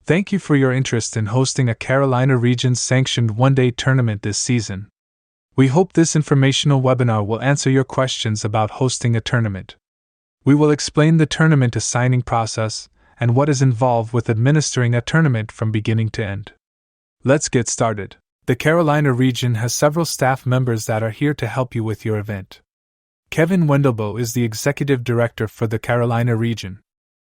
Thank you for your interest in hosting a Carolina Region-sanctioned one-day tournament this season. We hope this informational webinar will answer your questions about hosting a tournament. We will explain the tournament assigning process and what is involved with administering a tournament from beginning to end. Let's get started. The Carolina region has several staff members that are here to help you with your event. Kevin Wendelbo is the executive director for the Carolina region.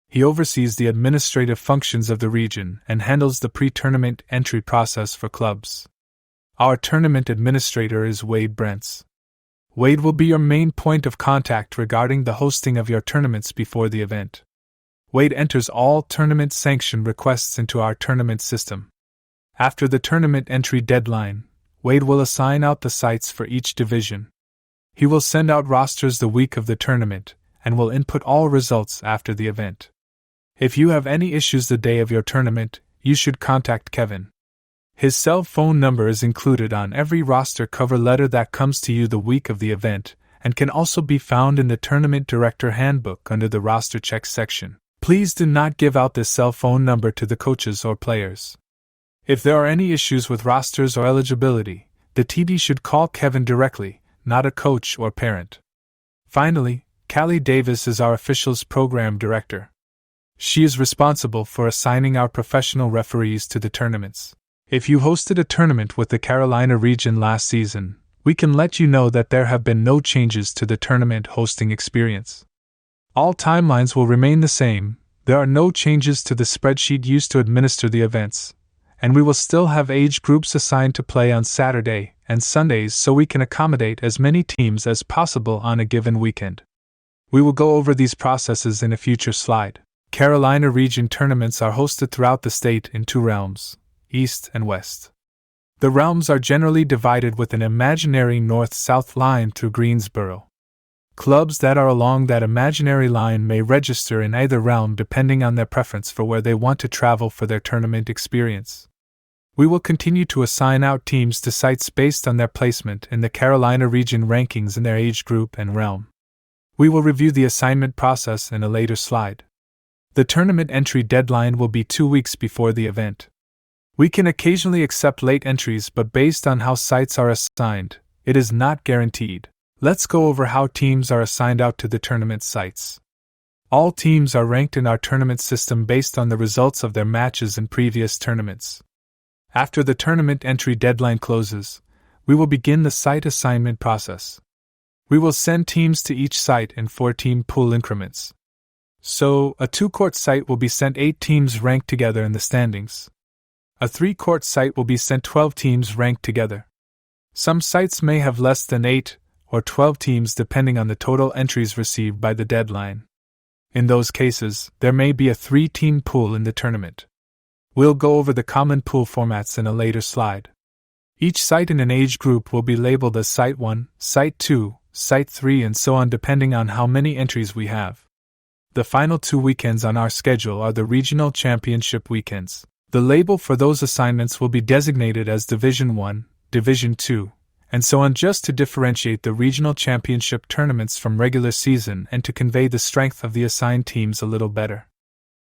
He oversees the administrative functions of the region and handles the pre-tournament entry process for clubs. Our tournament administrator is Wade Brents. Wade will be your main point of contact regarding the hosting of your tournaments before the event. Wade enters all tournament sanction requests into our tournament system. After the tournament entry deadline, Wade will assign out the sites for each division. He will send out rosters the week of the tournament and will input all results after the event. If you have any issues the day of your tournament, you should contact Kevin. His cell phone number is included on every roster cover letter that comes to you the week of the event and can also be found in the Tournament Director Handbook under the Roster Check section. Please do not give out this cell phone number to the coaches or players. If there are any issues with rosters or eligibility, the TD should call Kevin directly, not a coach or parent. Finally, Callie Davis is our officials program director. She is responsible for assigning our professional referees to the tournaments. If you hosted a tournament with the Carolina region last season, we can let you know that there have been no changes to the tournament hosting experience. All timelines will remain the same, there are no changes to the spreadsheet used to administer the events, and we will still have age groups assigned to play on Saturday and Sundays so we can accommodate as many teams as possible on a given weekend. We will go over these processes in a future slide. Carolina region tournaments are hosted throughout the state in two realms, East and West. The realms are generally divided with an imaginary north-south line through Greensboro. Clubs that are along that imaginary line may register in either realm depending on their preference for where they want to travel for their tournament experience. We will continue to assign out teams to sites based on their placement in the Carolina region rankings in their age group and realm. We will review the assignment process in a later slide. The tournament entry deadline will be 2 weeks before the event. We can occasionally accept late entries, but based on how sites are assigned, it is not guaranteed. Let's go over how teams are assigned out to the tournament sites. All teams are ranked in our tournament system based on the results of their matches in previous tournaments. After the tournament entry deadline closes, we will begin the site assignment process. We will send teams to each site in 4-team pool increments. So, a 2-court site will be sent 8 teams ranked together in the standings. A 3-court site will be sent 12 teams ranked together. Some sites may have less than 8 or 12 teams depending on the total entries received by the deadline. In those cases, there may be a 3-team pool in the tournament. We'll go over the common pool formats in a later slide. Each site in an age group will be labeled as Site 1, Site 2, Site 3 and so on depending on how many entries we have. The final 2 weekends on our schedule are the regional championship weekends. The label for those assignments will be designated as Division 1, Division 2, and so on just to differentiate the regional championship tournaments from regular season and to convey the strength of the assigned teams a little better.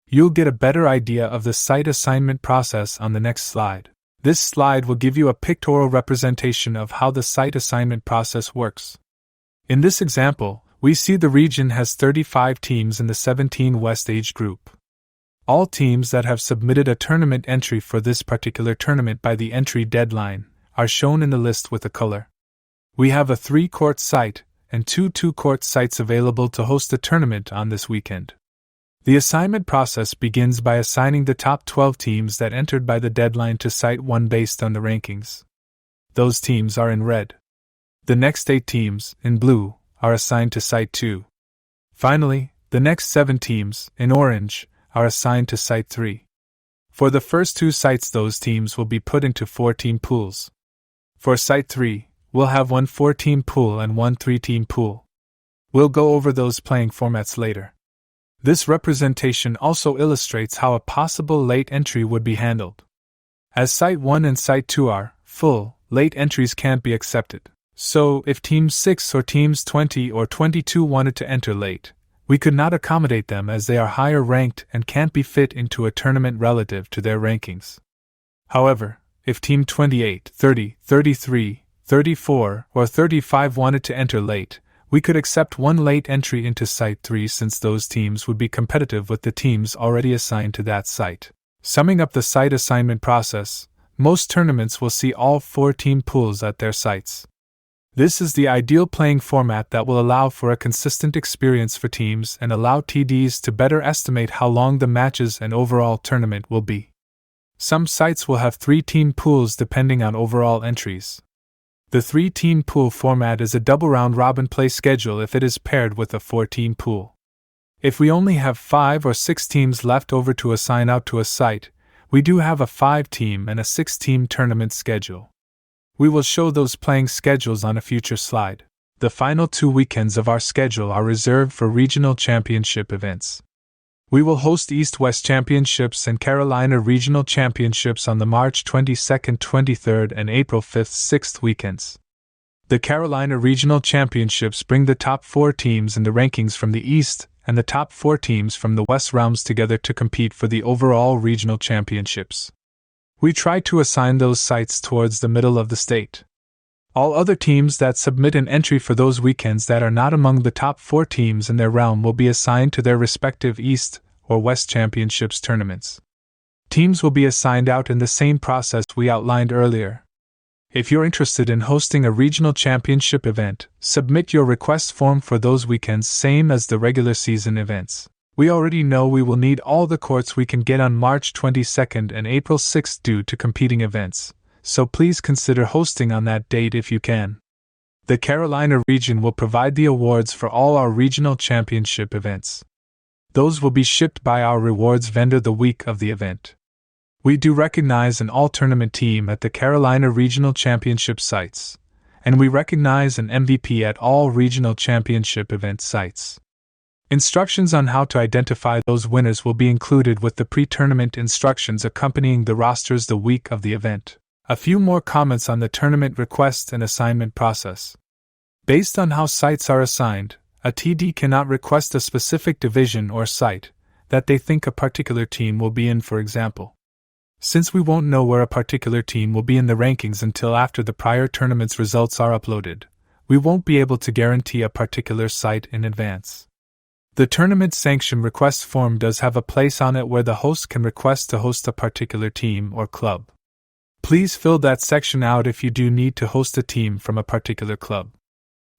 You'll get a better idea of the site assignment process on the next slide. This slide will give you a pictorial representation of how the site assignment process works. In this example, we see the region has 35 teams in the 17 West age group. All teams that have submitted a tournament entry for this particular tournament by the entry deadline are shown in the list with a color. We have a 3-court site and 2 2-court sites available to host the tournament on this weekend. The assignment process begins by assigning the top 12 teams that entered by the deadline to Site 1 based on the rankings. Those teams are in red. The next 8 teams, in blue, are assigned to Site 2. Finally, the next 7 teams, in orange, are assigned to Site 3. For the first 2 sites, those teams will be put into 4-team pools. For Site 3, we'll have 1 4-team pool and 1 3-team pool. We'll go over those playing formats later. This representation also illustrates how a possible late entry would be handled. As Site 1 and Site 2 are full, late entries can't be accepted. So, if Team 6 or Teams 20 or 22 wanted to enter late, We could not accommodate them as they are higher ranked and can't be fit into a tournament relative to their rankings. However, if Team 28, 30, 33, 34, or 35 wanted to enter late, we could accept one late entry into Site 3 since those teams would be competitive with the teams already assigned to that site. Summing up the site assignment process, most tournaments will see all 4 team pools at their sites. This is the ideal playing format that will allow for a consistent experience for teams and allow TDs to better estimate how long the matches and overall tournament will be. Some sites will have 3 team pools depending on overall entries. The 3-team pool format is a double round-robin play schedule if it is paired with a 4-team pool. If we only have 5 or 6 teams left over to assign out to a site, we do have a 5-team and a 6-team tournament schedule. We will show those playing schedules on a future slide. The final 2 weekends of our schedule are reserved for regional championship events. We will host East-West Championships and Carolina Regional Championships on the March 22nd, 23rd, and April 5th, 6th weekends. The Carolina Regional Championships bring the top 4 teams in the rankings from the East and the top 4 teams from the West realms together to compete for the overall regional championships. We try to assign those sites towards the middle of the state. All other teams that submit an entry for those weekends that are not among the top 4 teams in their realm will be assigned to their respective East or West Championships tournaments. Teams will be assigned out in the same process we outlined earlier. If you're interested in hosting a regional championship event, submit your request form for those weekends same as the regular season events. We already know we will need all the courts we can get on March 22nd and April 6th due to competing events, so please consider hosting on that date if you can. The Carolina region will provide the awards for all our regional championship events. Those will be shipped by our rewards vendor the week of the event. We do recognize an all-tournament team at the Carolina Regional Championship sites, and we recognize an MVP at all regional championship event sites. Instructions on how to identify those winners will be included with the pre-tournament instructions accompanying the rosters the week of the event. A few more comments on the tournament request and assignment process. Based on how sites are assigned, a TD cannot request a specific division or site that they think a particular team will be in, for example. Since we won't know where a particular team will be in the rankings until after the prior tournament's results are uploaded, we won't be able to guarantee a particular site in advance. The tournament sanction request form does have a place on it where the host can request to host a particular team or club. Please fill that section out if you do need to host a team from a particular club.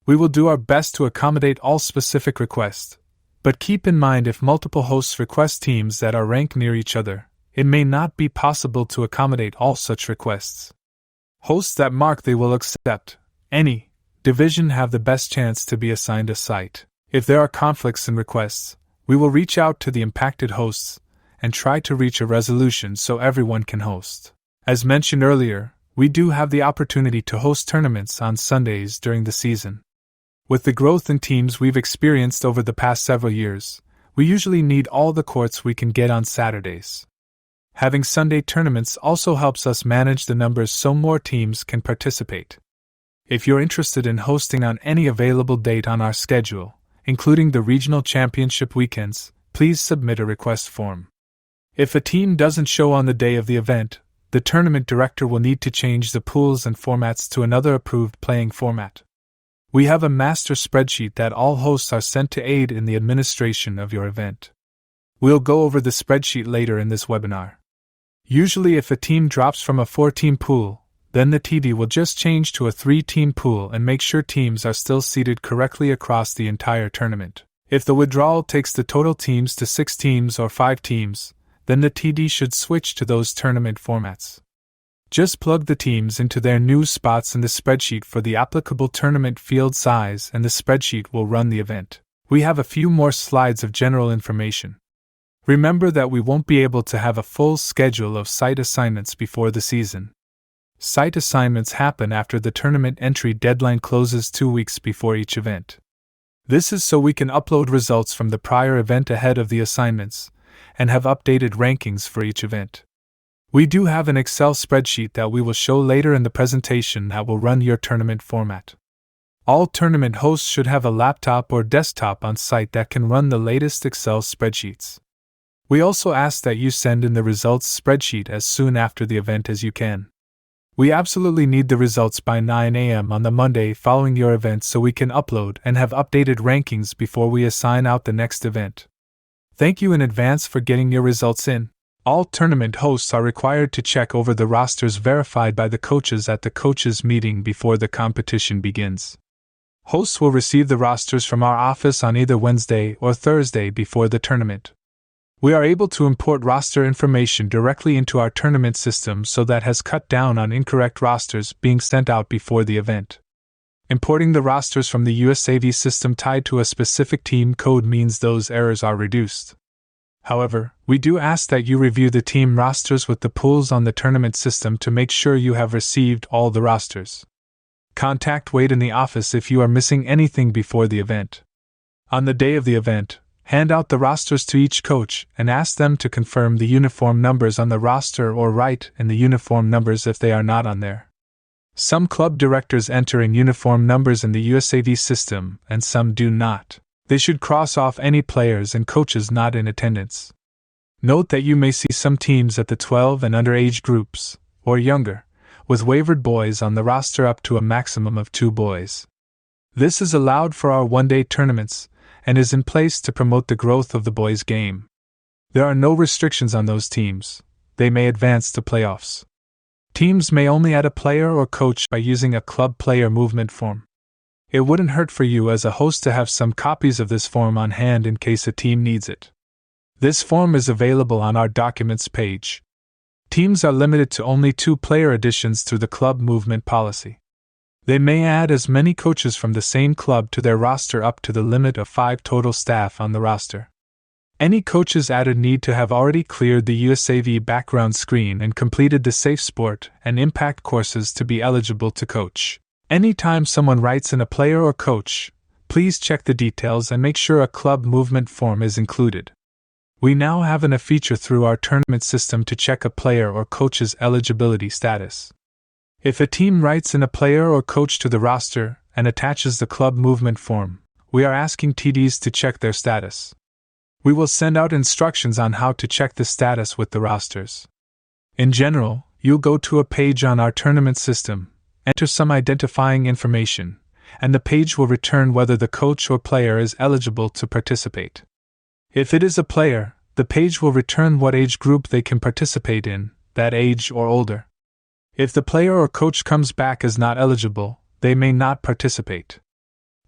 We will do our best to accommodate all specific requests, but keep in mind if multiple hosts request teams that are ranked near each other, it may not be possible to accommodate all such requests. Hosts that mark they will accept any division have the best chance to be assigned a site. If there are conflicts in requests, we will reach out to the impacted hosts and try to reach a resolution so everyone can host. As mentioned earlier, we do have the opportunity to host tournaments on Sundays during the season. With the growth in teams we've experienced over the past several years, we usually need all the courts we can get on Saturdays. Having Sunday tournaments also helps us manage the numbers so more teams can participate. If you're interested in hosting on any available date on our schedule, including the regional championship weekends, please submit a request form. If a team doesn't show on the day of the event, the tournament director will need to change the pools and formats to another approved playing format. We have a master spreadsheet that all hosts are sent to aid in the administration of your event. We'll go over the spreadsheet later in this webinar. Usually if a team drops from a 4-team pool, then the TD will just change to a 3-team pool and make sure teams are still seated correctly across the entire tournament. If the withdrawal takes the total teams to 6 teams or 5 teams, then the TD should switch to those tournament formats. Just plug the teams into their new spots in the spreadsheet for the applicable tournament field size and the spreadsheet will run the event. We have a few more slides of general information. Remember that we won't be able to have a full schedule of site assignments before the season. Site assignments happen after the tournament entry deadline closes 2 weeks before each event. This is so we can upload results from the prior event ahead of the assignments and have updated rankings for each event. We do have an Excel spreadsheet that we will show later in the presentation that will run your tournament format. All tournament hosts should have a laptop or desktop on site that can run the latest Excel spreadsheets. We also ask that you send in the results spreadsheet as soon after the event as you can. We absolutely need the results by 9 a.m. on the Monday following your event so we can upload and have updated rankings before we assign out the next event. Thank you in advance for getting your results in. All tournament hosts are required to check over the rosters verified by the coaches at the coaches' meeting before the competition begins. Hosts will receive the rosters from our office on either Wednesday or Thursday before the tournament. We are able to import roster information directly into our tournament system, so that has cut down on incorrect rosters being sent out before the event. Importing the rosters from the USAV system tied to a specific team code means those errors are reduced. However, we do ask that you review the team rosters with the pools on the tournament system to make sure you have received all the rosters. Contact Wade in the office if you are missing anything before the event. On the day of the event, hand out the rosters to each coach and ask them to confirm the uniform numbers on the roster or write in the uniform numbers if they are not on there. Some club directors enter in uniform numbers in the USAV system and some do not. They should cross off any players and coaches not in attendance. Note that you may see some teams at the 12 and under age groups, or younger, with waived boys on the roster up to a maximum of 2 boys. This is allowed for our one-day tournaments and is in place to promote the growth of the boys' game. There are no restrictions on those teams. They may advance to playoffs. Teams may only add a player or coach by using a club player movement form. It wouldn't hurt for you as a host to have some copies of this form on hand in case a team needs it. This form is available on our documents page. Teams are limited to only 2 player additions through the club movement policy. They may add as many coaches from the same club to their roster up to the limit of 5 total staff on the roster. Any coaches added need to have already cleared the USAV background screen and completed the Safe Sport and Impact courses to be eligible to coach. Anytime someone writes in a player or coach, please check the details and make sure a club movement form is included. We now have a feature through our tournament system to check a player or coach's eligibility status. If a team writes in a player or coach to the roster and attaches the club movement form, we are asking TDs to check their status. We will send out instructions on how to check the status with the rosters. In general, you'll go to a page on our tournament system, enter some identifying information, and the page will return whether the coach or player is eligible to participate. If it is a player, the page will return what age group they can participate in, that age or older. If the player or coach comes back as not eligible, they may not participate.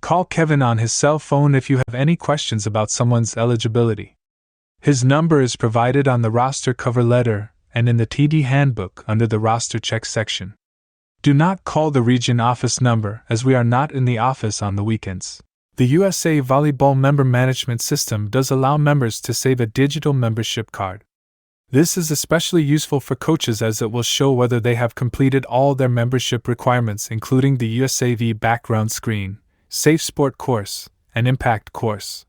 Call Kevin on his cell phone if you have any questions about someone's eligibility. His number is provided on the roster cover letter and in the TD handbook under the roster check section. Do not call the region office number as we are not in the office on the weekends. The USA Volleyball Member Management System does allow members to save a digital membership card. This is especially useful for coaches as it will show whether they have completed all their membership requirements, including the USAV background screen, Safe Sport course, and Impact course.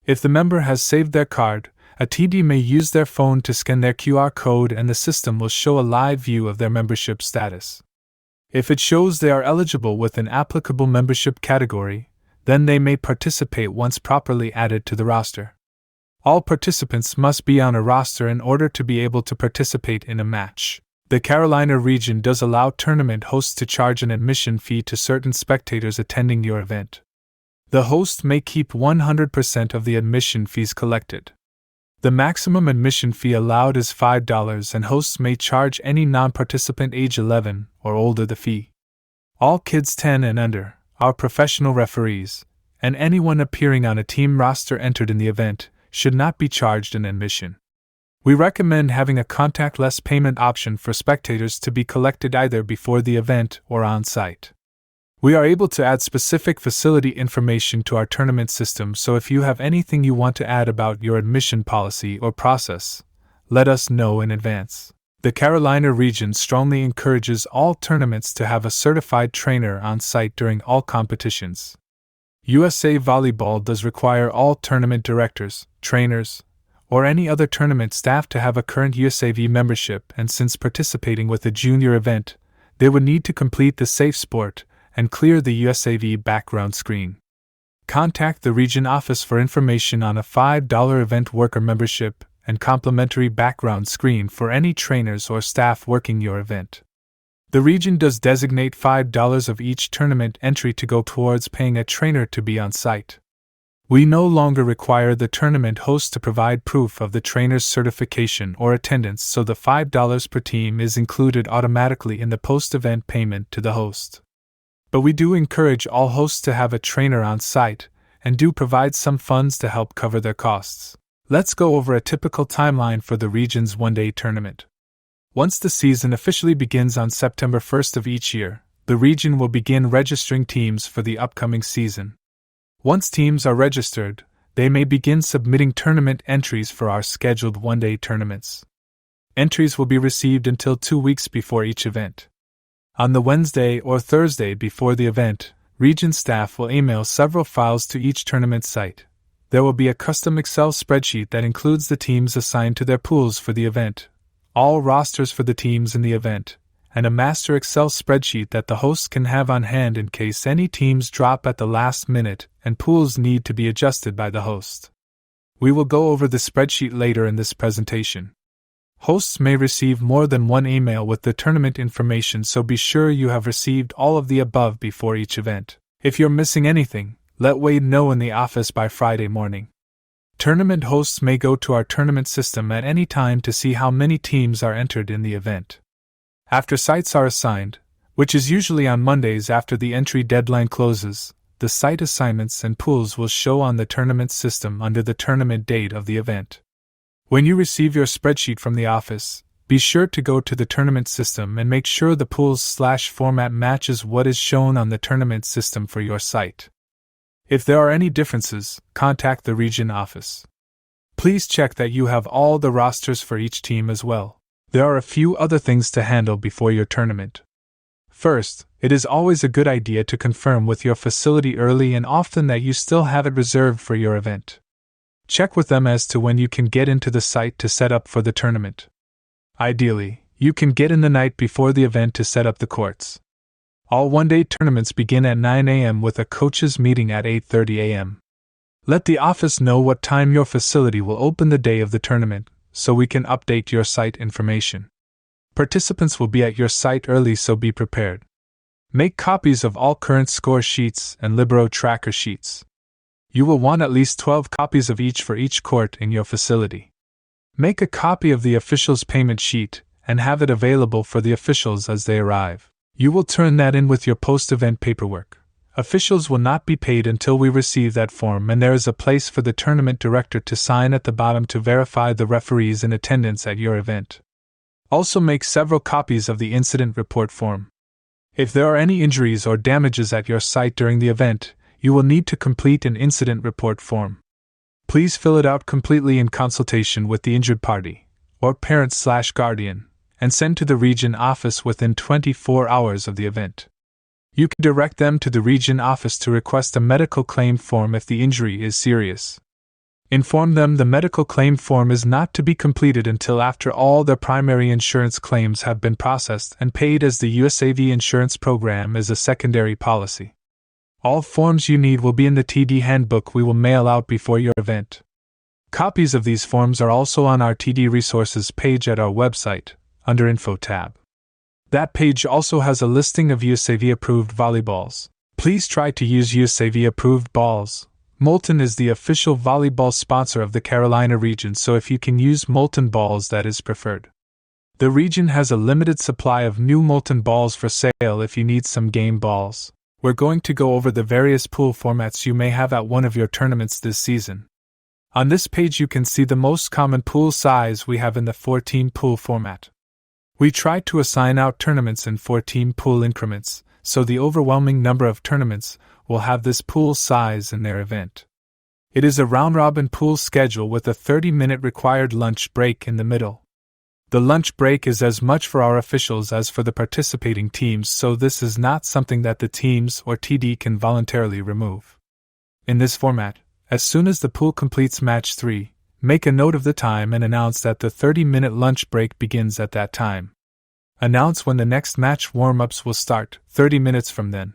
If the member has saved their card, a TD may use their phone to scan their QR code and the system will show a live view of their membership status. If it shows they are eligible with an applicable membership category, then they may participate once properly added to the roster. All participants must be on a roster in order to be able to participate in a match. The Carolina region does allow tournament hosts to charge an admission fee to certain spectators attending your event. The host may keep 100% of the admission fees collected. The maximum admission fee allowed is $5 and hosts may charge any non-participant age 11 or older the fee. All kids 10 and under, our professional referees, and anyone appearing on a team roster entered in the event, should not be charged an admission. We recommend having a contactless payment option for spectators to be collected either before the event or on site. We are able to add specific facility information to our tournament system, so if you have anything you want to add about your admission policy or process, let us know in advance. The Carolina region strongly encourages all tournaments to have a certified trainer on site during all competitions. USA Volleyball does require all tournament directors, trainers, or any other tournament staff to have a current USAV membership, and since participating with a junior event, they would need to complete the Safe Sport and clear the USAV background screen. Contact the region office for information on a $5 event worker membership and complimentary background screen for any trainers or staff working your event. The region does designate $5 of each tournament entry to go towards paying a trainer to be on site. We no longer require the tournament host to provide proof of the trainer's certification or attendance, so the $5 per team is included automatically in the post-event payment to the host. But we do encourage all hosts to have a trainer on site, and do provide some funds to help cover their costs. Let's go over a typical timeline for the region's one-day tournament. Once the season officially begins on September 1st of each year, the region will begin registering teams for the upcoming season. Once teams are registered, they may begin submitting tournament entries for our scheduled one-day tournaments. Entries will be received until 2 weeks before each event. On the Wednesday or Thursday before the event, region staff will email several files to each tournament site. There will be a custom Excel spreadsheet that includes the teams assigned to their pools for the event, all rosters for the teams in the event, and a master Excel spreadsheet that the host can have on hand in case any teams drop at the last minute and pools need to be adjusted by the host. We will go over the spreadsheet later in this presentation. Hosts may receive more than one email with the tournament information, so be sure you have received all of the above before each event. If you're missing anything, let Wade know in the office by Friday morning. Tournament hosts may go to our tournament system at any time to see how many teams are entered in the event. After sites are assigned, which is usually on Mondays after the entry deadline closes, the site assignments and pools will show on the tournament system under the tournament date of the event. When you receive your spreadsheet from the office, be sure to go to the tournament system and make sure the pools/format matches what is shown on the tournament system for your site. If there are any differences, contact the region office. Please check that you have all the rosters for each team as well. There are a few other things to handle before your tournament. First, it is always a good idea to confirm with your facility early and often that you still have it reserved for your event. Check with them as to when you can get into the site to set up for the tournament. Ideally, you can get in the night before the event to set up the courts. All one-day tournaments begin at 9 a.m. with a coaches meeting at 8:30 a.m. Let the office know what time your facility will open the day of the tournament, so we can update your site information. Participants will be at your site early, so be prepared. Make copies of all current score sheets and Libero tracker sheets. You will want at least 12 copies of each for each court in your facility. Make a copy of the officials' payment sheet and have it available for the officials as they arrive. You will turn that in with your post-event paperwork. Officials will not be paid until we receive that form, and there is a place for the tournament director to sign at the bottom to verify the referees in attendance at your event. Also make several copies of the incident report form. If there are any injuries or damages at your site during the event, you will need to complete an incident report form. Please fill it out completely in consultation with the injured party, or parent/guardian, and send to the region office within 24 hours of the event. You can direct them to the region office to request a medical claim form if the injury is serious. Inform them the medical claim form is not to be completed until after all their primary insurance claims have been processed and paid, as the USAV insurance program is a secondary policy. All forms you need will be in the TD handbook we will mail out before your event. Copies of these forms are also on our TD resources page at our website, under Info tab. That page also has a listing of USAV-approved volleyballs. Please try to use USAV-approved balls. Molten is the official volleyball sponsor of the Carolina region, so if you can use Molten balls, that is preferred. The region has a limited supply of new Molten balls for sale if you need some game balls. We're going to go over the various pool formats you may have at one of your tournaments this season. On this page you can see the most common pool size we have in the 4-team pool format. We try to assign out tournaments in 4-team pool increments, so the overwhelming number of tournaments will have this pool size in their event. It is a round-robin pool schedule with a 30-minute required lunch break in the middle. The lunch break is as much for our officials as for the participating teams, so this is not something that the teams or TD can voluntarily remove. In this format, as soon as the pool completes match 3, make a note of the time and announce that the 30-minute lunch break begins at that time. Announce when the next match warm-ups will start, 30 minutes from then.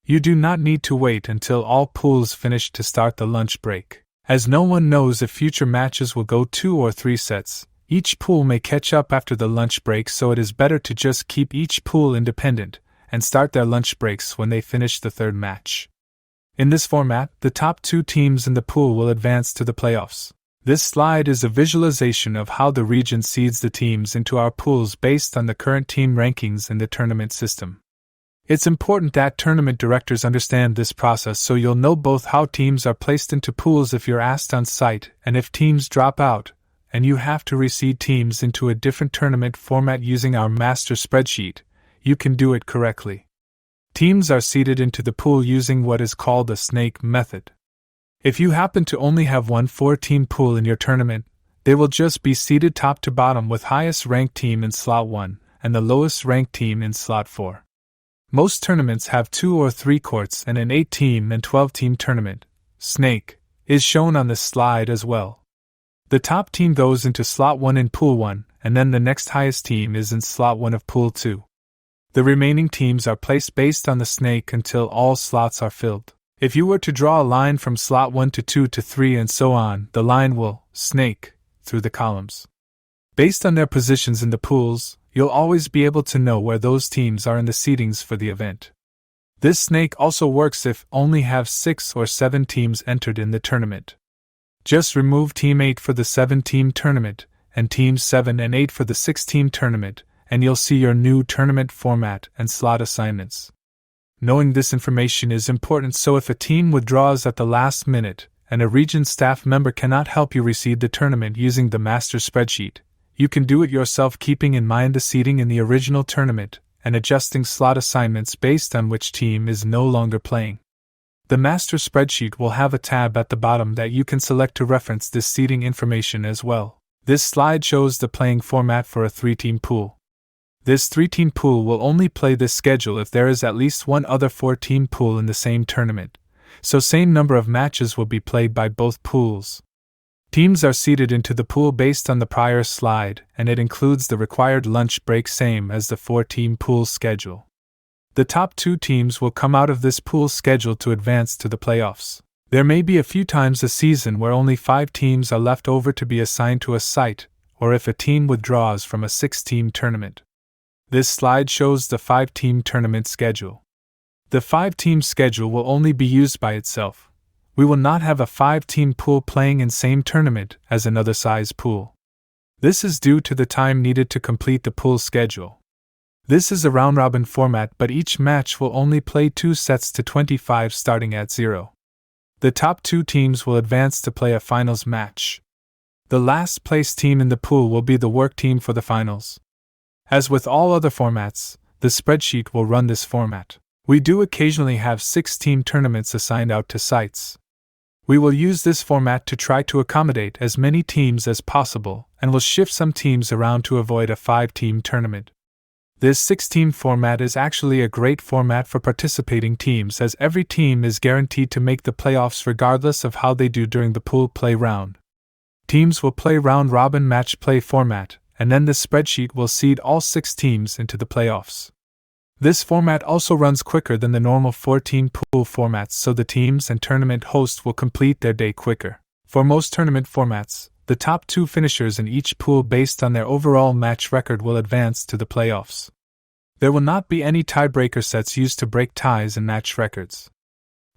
You do not need to wait until all pools finish to start the lunch break. As no one knows if future matches will go 2 or 3 sets, each pool may catch up after the lunch break, so it is better to just keep each pool independent and start their lunch breaks when they finish the third match. In this format, the top 2 teams in the pool will advance to the playoffs. This slide is a visualization of how the region seeds the teams into our pools based on the current team rankings in the tournament system. It's important that tournament directors understand this process so you'll know both how teams are placed into pools if you're asked on site and if teams drop out, and you have to reseed teams into a different tournament format using our master spreadsheet. You can do it correctly. Teams are seeded into the pool using what is called a snake method. If you happen to only have one 4-team pool in your tournament, they will just be seeded top to bottom with highest ranked team in slot 1 and the lowest ranked team in slot 4. Most tournaments have 2 or 3 courts, and an 8-team and 12-team tournament, snake, is shown on this slide as well. The top team goes into slot 1 in pool 1, and then the next highest team is in slot 1 of pool 2. The remaining teams are placed based on the snake until all slots are filled. If you were to draw a line from slot 1 to 2 to 3 and so on, the line will snake through the columns. Based on their positions in the pools, you'll always be able to know where those teams are in the seedings for the event. This snake also works if only have 6 or 7 teams entered in the tournament. Just remove Team 8 for the 7-team tournament, and Teams 7 and 8 for the 6-team tournament, and you'll see your new tournament format and slot assignments. Knowing this information is important, so if a team withdraws at the last minute, and a region staff member cannot help you reseed the tournament using the master spreadsheet, you can do it yourself, keeping in mind the seeding in the original tournament and adjusting slot assignments based on which team is no longer playing. The master spreadsheet will have a tab at the bottom that you can select to reference this seeding information as well. This slide shows the playing format for a 3-team pool. This 3-team pool will only play this schedule if there is at least one other 4-team pool in the same tournament, so same number of matches will be played by both pools. Teams are seeded into the pool based on the prior slide, and it includes the required lunch break, same as the 4-team pool schedule. The top 2 teams will come out of this pool schedule to advance to the playoffs. There may be a few times a season where only 5 teams are left over to be assigned to a site, or if a team withdraws from a 6-team tournament. This slide shows the 5-team tournament schedule. The 5-team schedule will only be used by itself. We will not have a 5-team pool playing in same tournament as another size pool. This is due to the time needed to complete the pool schedule. This is a round-robin format, but each match will only play 2 sets to 25 starting at 0. The top 2 teams will advance to play a finals match. The last place team in the pool will be the work team for the finals. As with all other formats, the spreadsheet will run this format. We do occasionally have 6-team tournaments assigned out to sites. We will use this format to try to accommodate as many teams as possible, and will shift some teams around to avoid a 5-team tournament. This 6-team format is actually a great format for participating teams, as every team is guaranteed to make the playoffs regardless of how they do during the pool play round. Teams will play round-robin match play format, and then the spreadsheet will seed all 6 teams into the playoffs. This format also runs quicker than the normal 4-team pool formats, so the teams and tournament hosts will complete their day quicker. For most tournament formats, the top 2 finishers in each pool based on their overall match record will advance to the playoffs. There will not be any tiebreaker sets used to break ties and match records.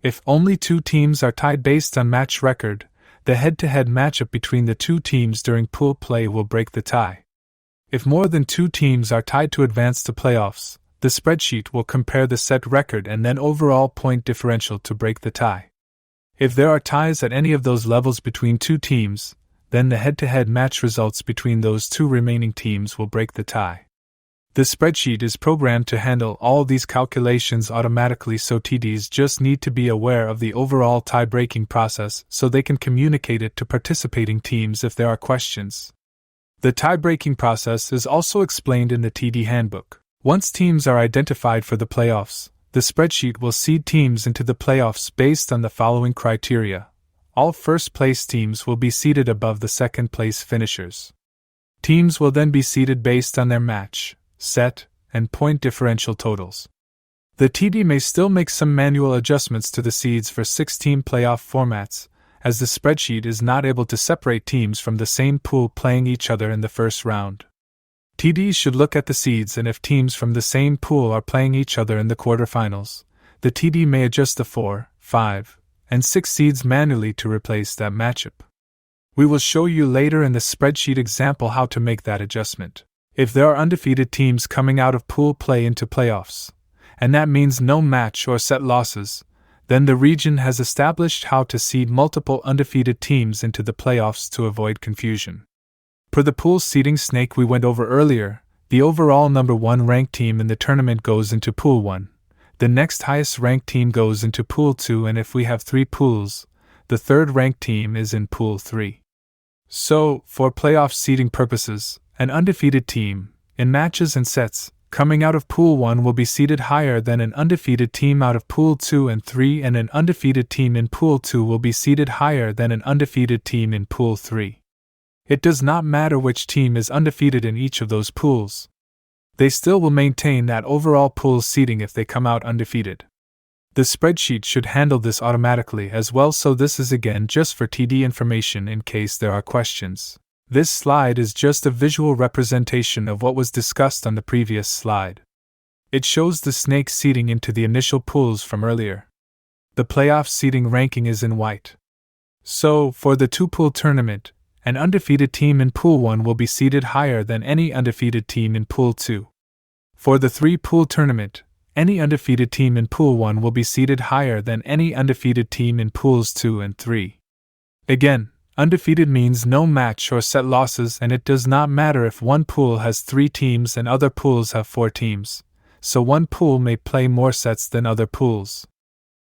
If only 2 teams are tied based on match record, the head-to-head matchup between the 2 teams during pool play will break the tie. If more than 2 teams are tied to advance to playoffs, the spreadsheet will compare the set record and then overall point differential to break the tie. If there are ties at any of those levels between 2 teams, then the head-to-head match results between those 2 remaining teams will break the tie. The spreadsheet is programmed to handle all these calculations automatically, so TDs just need to be aware of the overall tie-breaking process so they can communicate it to participating teams if there are questions. The tie-breaking process is also explained in the TD handbook. Once teams are identified for the playoffs, the spreadsheet will seed teams into the playoffs based on the following criteria. All first-place teams will be seeded above the second-place finishers. Teams will then be seeded based on their match, set, and point differential totals. The TD may still make some manual adjustments to the seeds for 6-team playoff formats, as the spreadsheet is not able to separate teams from the same pool playing each other in the first round. TDs should look at the seeds, and if teams from the same pool are playing each other in the quarterfinals, the TD may adjust the 4, 5, and 6 seeds manually to replace that matchup. We will show you later in the spreadsheet example how to make that adjustment. If there are undefeated teams coming out of pool play into playoffs, and that means no match or set losses, then the region has established how to seed multiple undefeated teams into the playoffs to avoid confusion. Per the pool seeding snake we went over earlier, the overall number 1 ranked team in the tournament goes into Pool 1, the next highest ranked team goes into Pool 2, and if we have 3 pools, the third ranked team is in Pool 3. So, for playoff seeding purposes, an undefeated team, in matches and sets, coming out of Pool 1 will be seeded higher than an undefeated team out of Pool 2 and 3, and an undefeated team in Pool 2 will be seeded higher than an undefeated team in Pool 3. It does not matter which team is undefeated in each of those pools. They still will maintain that overall pool seeding if they come out undefeated. The spreadsheet should handle this automatically as well, so this is again just for TD information in case there are questions. This slide is just a visual representation of what was discussed on the previous slide. It shows the snake seeding into the initial pools from earlier. The playoff seeding ranking is in white. So, for the 2-pool tournament, an undefeated team in Pool 1 will be seeded higher than any undefeated team in Pool 2. For the 3-pool tournament, any undefeated team in Pool 1 will be seeded higher than any undefeated team in Pools 2 and 3. Again, undefeated means no match or set losses, and it does not matter if one pool has 3 teams and other pools have 4 teams, so one pool may play more sets than other pools.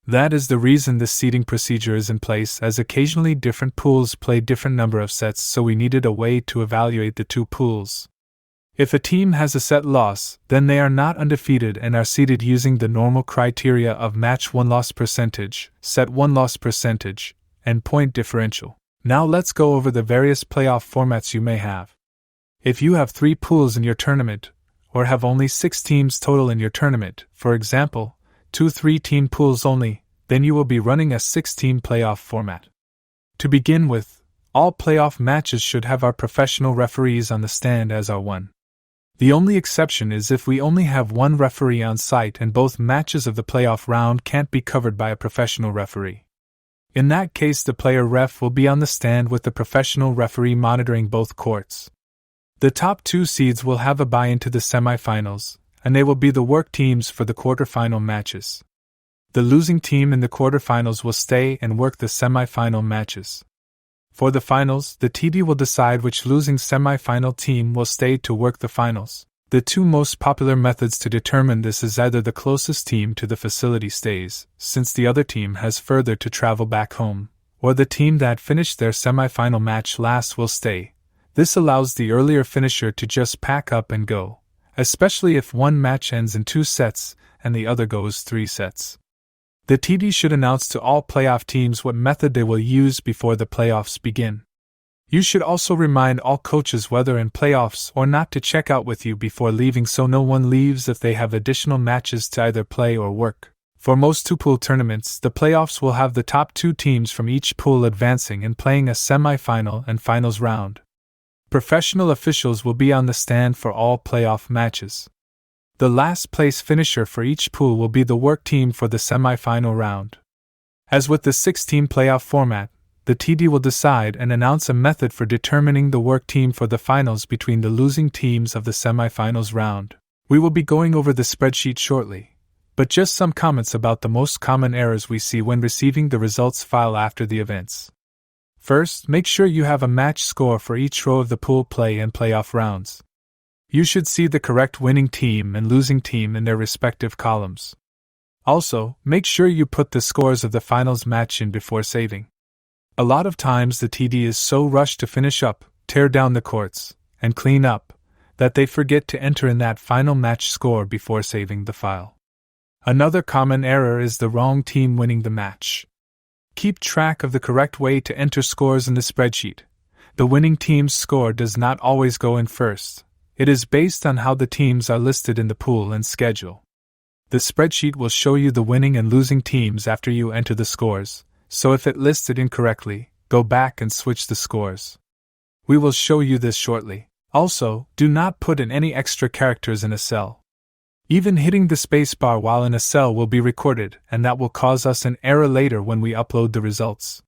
That is the reason this seeding procedure is in place, as occasionally different pools play different number of sets, so we needed a way to evaluate the 2 pools. If a team has a set loss, then they are not undefeated and are seeded using the normal criteria of match 1 loss percentage, set 1 loss percentage, and point differential. Now let's go over the various playoff formats you may have. If you have 3 pools in your tournament, or have only 6 teams total in your tournament, for example, 2 3-team pools only, then you will be running a 6-team playoff format. To begin with, all playoff matches should have our professional referees on the stand as our one. The only exception is if we only have one referee on site and both matches of the playoff round can't be covered by a professional referee. In that case, the player ref will be on the stand with the professional referee monitoring both courts. The top 2 seeds will have a bye into the semifinals, and they will be the work teams for the quarterfinal matches. The losing team in the quarterfinals will stay and work the semifinal matches. For the finals, the TD will decide which losing semifinal team will stay to work the finals. The 2 most popular methods to determine this is either the closest team to the facility stays, since the other team has further to travel back home, or the team that finished their semifinal match last will stay. This allows the earlier finisher to just pack up and go, especially if one match ends in 2 sets and the other goes 3 sets. The TD should announce to all playoff teams what method they will use before the playoffs begin. You should also remind all coaches whether in playoffs or not to check out with you before leaving, so no one leaves if they have additional matches to either play or work. For most 2-pool tournaments, the playoffs will have the top 2 teams from each pool advancing and playing a semi-final and finals round. Professional officials will be on the stand for all playoff matches. The last place finisher for each pool will be the work team for the semi-final round. As with the 6-team playoff format, the TD will decide and announce a method for determining the work team for the finals between the losing teams of the semi-finals round. We will be going over the spreadsheet shortly, but just some comments about the most common errors we see when receiving the results file after the events. First, make sure you have a match score for each row of the pool play and playoff rounds. You should see the correct winning team and losing team in their respective columns. Also, make sure you put the scores of the finals match in before saving. A lot of times the TD is so rushed to finish up, tear down the courts, and clean up, that they forget to enter in that final match score before saving the file. Another common error is the wrong team winning the match. Keep track of the correct way to enter scores in the spreadsheet. The winning team's score does not always go in first. It is based on how the teams are listed in the pool and schedule. The spreadsheet will show you the winning and losing teams after you enter the scores, so if it lists it incorrectly, go back and switch the scores. We will show you this shortly. Also, do not put in any extra characters in a cell. Even hitting the spacebar while in a cell will be recorded, and that will cause us an error later when we upload the results.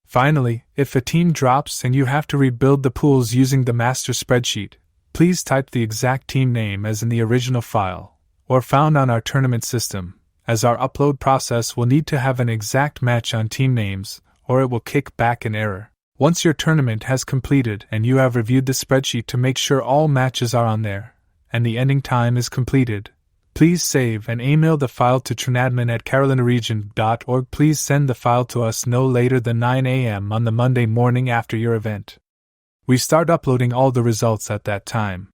Finally, if a team drops and you have to rebuild the pools using the master spreadsheet, please type the exact team name as in the original file, or found on our tournament system, as our upload process will need to have an exact match on team names, or it will kick back an error. Once your tournament has completed and you have reviewed the spreadsheet to make sure all matches are on there, and the ending time is completed, please save and email the file to trinadmin@carolinaregion.org. Please send the file to us no later than 9 a.m. on the Monday morning after your event. We start uploading all the results at that time.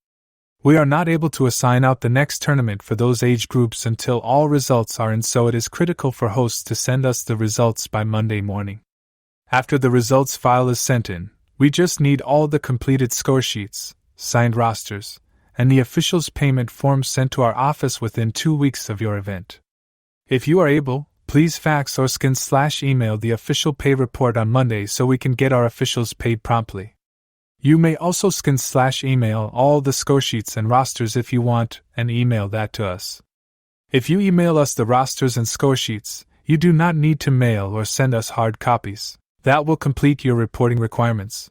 We are not able to assign out the next tournament for those age groups until all results are in, so it is critical for hosts to send us the results by Monday morning. After the results file is sent in, we just need all the completed score sheets, signed rosters, and the officials' payment forms sent to our office within 2 weeks of your event. If you are able, please fax or scan/email the official pay report on Monday so we can get our officials paid promptly. You may also scan/email all the score sheets and rosters if you want, and email that to us. If you email us the rosters and score sheets, you do not need to mail or send us hard copies. That will complete your reporting requirements.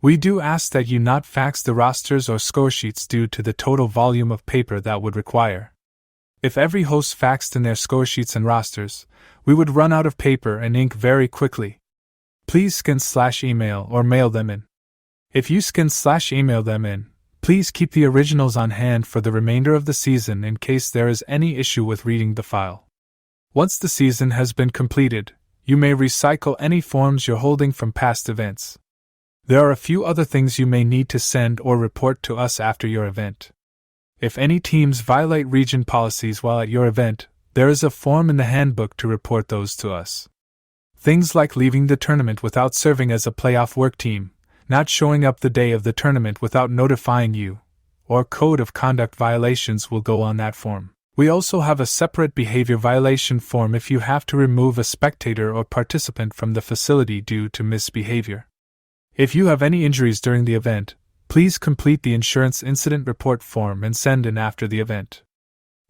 We do ask that you not fax the rosters or score sheets due to the total volume of paper that would require. If every host faxed in their score sheets and rosters, we would run out of paper and ink very quickly. Please scan/email or mail them in. If you scan/email them in, please keep the originals on hand for the remainder of the season in case there is any issue with reading the file. Once the season has been completed, you may recycle any forms you're holding from past events. There are a few other things you may need to send or report to us after your event. If any teams violate region policies while at your event, there is a form in the handbook to report those to us. Things like leaving the tournament without serving as a playoff work team, not showing up the day of the tournament without notifying you, or code of conduct violations will go on that form. We also have a separate behavior violation form if you have to remove a spectator or participant from the facility due to misbehavior. If you have any injuries during the event, please complete the insurance incident report form and send in after the event.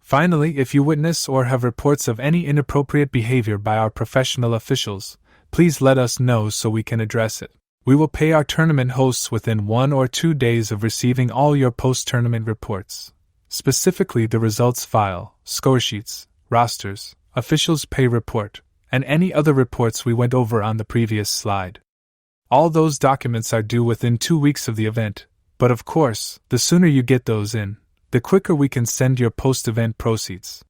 Finally, if you witness or have reports of any inappropriate behavior by our professional officials, please let us know so we can address it. We will pay our tournament hosts within 1 or 2 days of receiving all your post-tournament reports, specifically the results file, score sheets, rosters, officials' pay report, and any other reports we went over on the previous slide. All those documents are due within 2 weeks of the event, but of course, the sooner you get those in, the quicker we can send your post-event proceeds.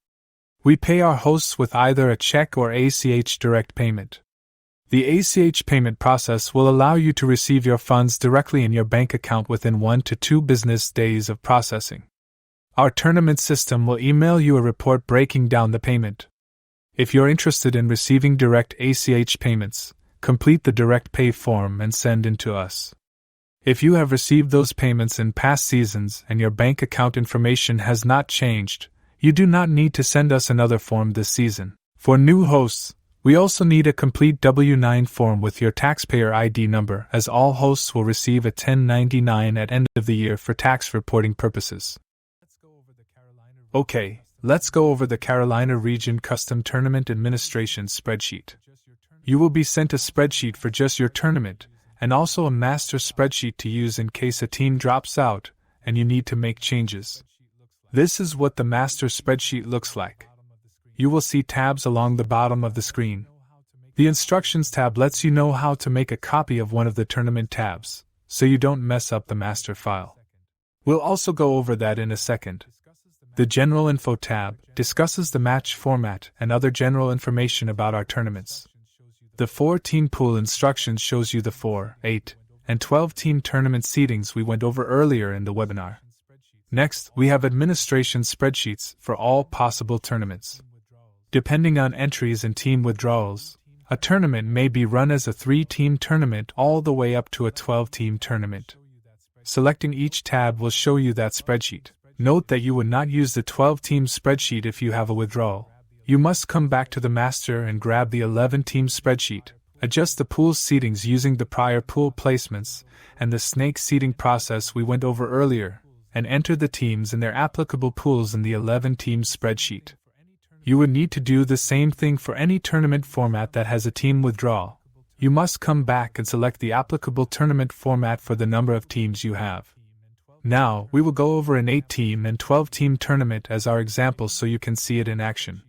We pay our hosts with either a check or ACH direct payment. The ACH payment process will allow you to receive your funds directly in your bank account within 1 to 2 business days of processing. Our tournament system will email you a report breaking down the payment. If you're interested in receiving direct ACH payments, complete the direct pay form and send in to us. If you have received those payments in past seasons and your bank account information has not changed, you do not need to send us another form this season. For new hosts, we also need a complete W-9 form with your taxpayer ID number, as all hosts will receive a 1099 at end of the year for tax reporting purposes. Okay, let's go over the Carolina Region Custom Tournament Administration spreadsheet. You will be sent a spreadsheet for just your tournament, and also a master spreadsheet to use in case a team drops out and you need to make changes. This is what the master spreadsheet looks like. You will see tabs along the bottom of the screen. The Instructions tab lets you know how to make a copy of one of the tournament tabs, so you don't mess up the master file. We'll also go over that in a second. The General Info tab discusses the match format and other general information about our tournaments. The 4-team pool instructions shows you the 4, 8, and 12-team tournament seedings we went over earlier in the webinar. Next, we have administration spreadsheets for all possible tournaments. Depending on entries and team withdrawals, a tournament may be run as a 3-team tournament all the way up to a 12-team tournament. Selecting each tab will show you that spreadsheet. Note that you would not use the 12-team spreadsheet if you have a withdrawal. You must come back to the master and grab the 11-team spreadsheet, adjust the pool's seedings using the prior pool placements and the snake seeding process we went over earlier, and enter the teams and their applicable pools in the 11-team spreadsheet. You would need to do the same thing for any tournament format that has a team withdrawal. You must come back and select the applicable tournament format for the number of teams you have. Now, we will go over an 8-team and 12-team tournament as our examples so you can see it in action.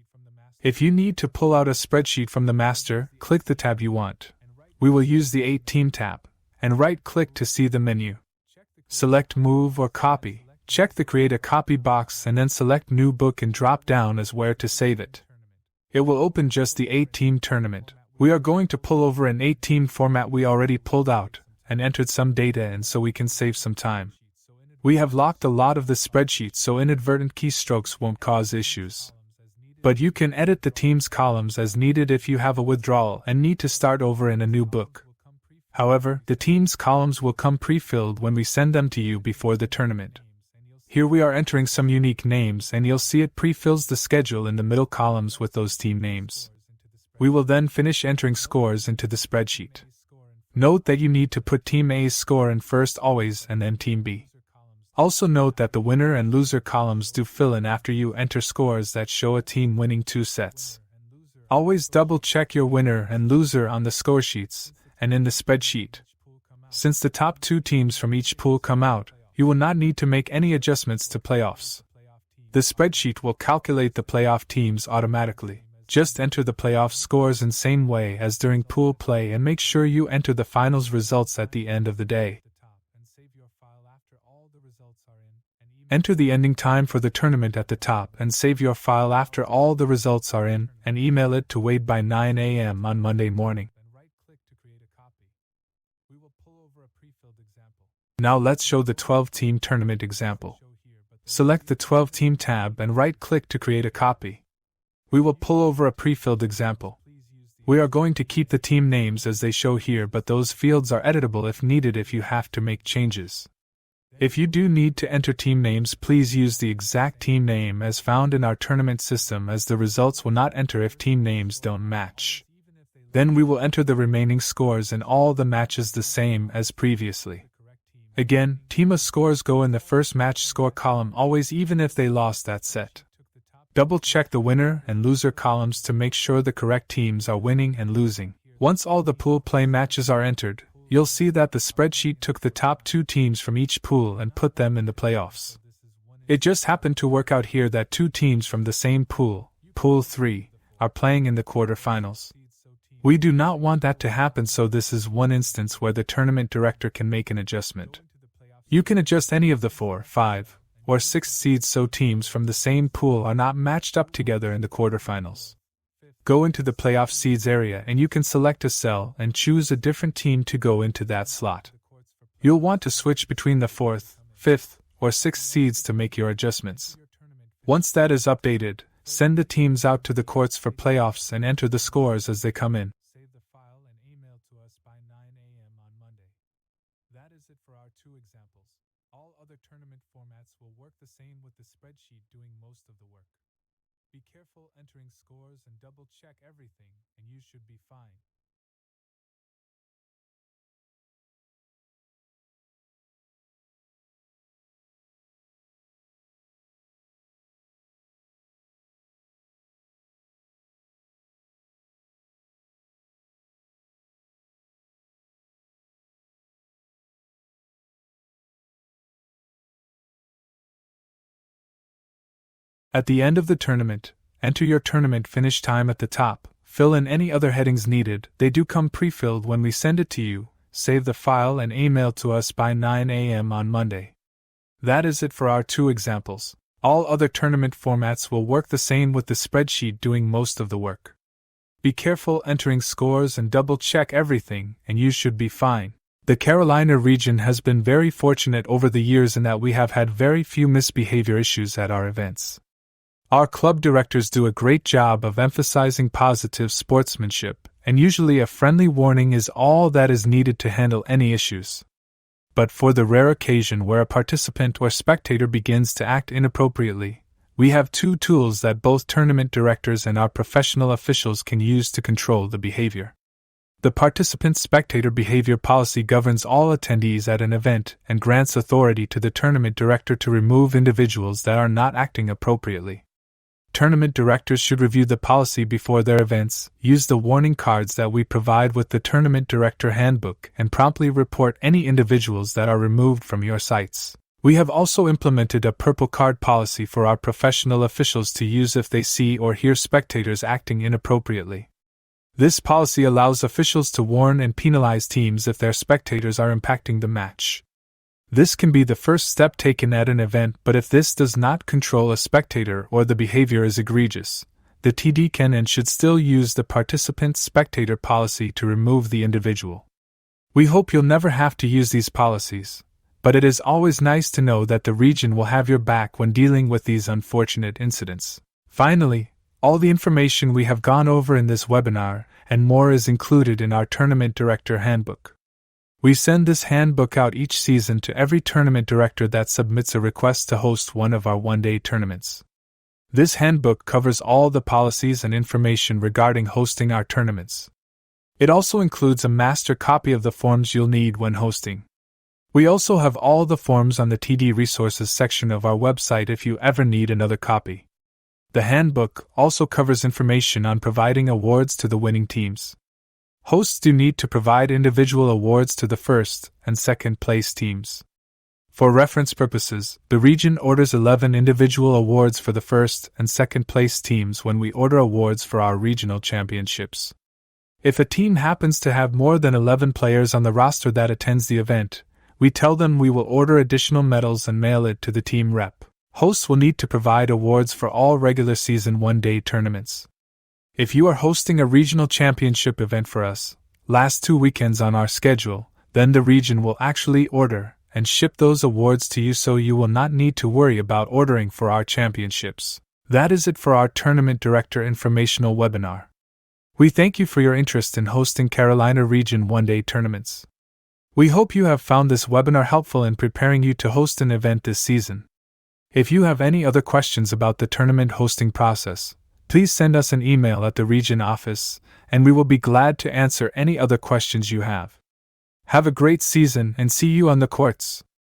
If you need to pull out a spreadsheet from the master, click the tab you want. We will use the 8-team tab, and right-click to see the menu. Select Move or Copy. Check the Create a Copy box and then select New Book and drop down as where to save it. It will open just the 8-team tournament. We are going to pull over an 8-team format we already pulled out and entered some data in so we can save some time. We have locked a lot of the spreadsheet so inadvertent keystrokes won't cause issues. But you can edit the team's columns as needed if you have a withdrawal and need to start over in a new book. However, the team's columns will come pre-filled when we send them to you before the tournament. Here we are entering some unique names and you'll see it pre-fills the schedule in the middle columns with those team names. We will then finish entering scores into the spreadsheet. Note that you need to put Team A's score in first always and then Team B. Also note that the winner and loser columns do fill in after you enter scores that show a team winning 2 sets. Always double check your winner and loser on the score sheets and in the spreadsheet. Since the top 2 teams from each pool come out, you will not need to make any adjustments to playoffs. The spreadsheet will calculate the playoff teams automatically. Just enter the playoff scores in same way as during pool play and make sure you enter the finals results at the end of the day. Enter the ending time for the tournament at the top and save your file after all the results are in and email it to Wade by 9 a.m. on Monday morning. Now let's show the 12-team tournament example. Select the 12-team tab and right-click to create a copy. We will pull over a pre-filled example. We are going to keep the team names as they show here, but those fields are editable if needed if you have to make changes. If you do need to enter team names, please use the exact team name as found in our tournament system, as the results will not enter if team names don't match. Then we will enter the remaining scores in all the matches the same as previously. Again, Team A's scores go in the first match score column always, even if they lost that set. Double check the winner and loser columns to make sure the correct teams are winning and losing. Once all the pool play matches are entered, you'll see that the spreadsheet took the top 2 teams from each pool and put them in the playoffs. It just happened to work out here that 2 teams from the same pool, Pool 3, are playing in the quarterfinals. We do not want that to happen, so this is one instance where the tournament director can make an adjustment. You can adjust any of the 4, 5, or 6 seeds so teams from the same pool are not matched up together in the quarterfinals. Go into the playoff seeds area and you can select a cell and choose a different team to go into that slot. You'll want to switch between the 4th, 5th, or 6th seeds to make your adjustments. Once that is updated, send the teams out to the courts for playoffs and enter the scores as they come in. Save the file and email to us by 9 a.m. on Monday. That is it for our 2 examples. All other tournament formats will work the same with the spreadsheet doing most of the work. Be careful entering scores and double check everything, and you should be fine. At the end of the tournament, enter your tournament finish time at the top, fill in any other headings needed. They do come pre-filled when we send it to you. Save the file and email to us by 9 a.m. on Monday. That is it for our 2 examples. All other tournament formats will work the same with the spreadsheet doing most of the work. Be careful entering scores and double check everything, and you should be fine. The Carolina region has been very fortunate over the years in that we have had very few misbehavior issues at our events. Our club directors do a great job of emphasizing positive sportsmanship, and usually a friendly warning is all that is needed to handle any issues. But for the rare occasion where a participant or spectator begins to act inappropriately, we have two tools that both tournament directors and our professional officials can use to control the behavior. The participant-spectator behavior policy governs all attendees at an event and grants authority to the tournament director to remove individuals that are not acting appropriately. Tournament directors should review the policy before their events, use the warning cards that we provide with the Tournament Director Handbook, and promptly report any individuals that are removed from your sites. We have also implemented a purple card policy for our professional officials to use if they see or hear spectators acting inappropriately. This policy allows officials to warn and penalize teams if their spectators are impacting the match. This can be the first step taken at an event, but if this does not control a spectator or the behavior is egregious, the TD can and should still use the participant-spectator policy to remove the individual. We hope you'll never have to use these policies, but it is always nice to know that the region will have your back when dealing with these unfortunate incidents. Finally, all the information we have gone over in this webinar and more is included in our Tournament Director Handbook. We send this handbook out each season to every tournament director that submits a request to host one of our one-day tournaments. This handbook covers all the policies and information regarding hosting our tournaments. It also includes a master copy of the forms you'll need when hosting. We also have all the forms on the TD Resources section of our website if you ever need another copy. The handbook also covers information on providing awards to the winning teams. Hosts do need to provide individual awards to the first and second place teams. For reference purposes, the region orders 11 individual awards for the first and second place teams when we order awards for our regional championships. If a team happens to have more than 11 players on the roster that attends the event, we tell them we will order additional medals and mail it to the team rep. Hosts will need to provide awards for all regular season one-day tournaments. If you are hosting a regional championship event for us, last 2 weekends on our schedule, then the region will actually order and ship those awards to you, so you will not need to worry about ordering for our championships. That is it for our Tournament Director Informational webinar. We thank you for your interest in hosting Carolina Region one-day tournaments. We hope you have found this webinar helpful in preparing you to host an event this season. If you have any other questions about the tournament hosting process, please send us an email at the region office, and we will be glad to answer any other questions you have. Have a great season and see you on the courts.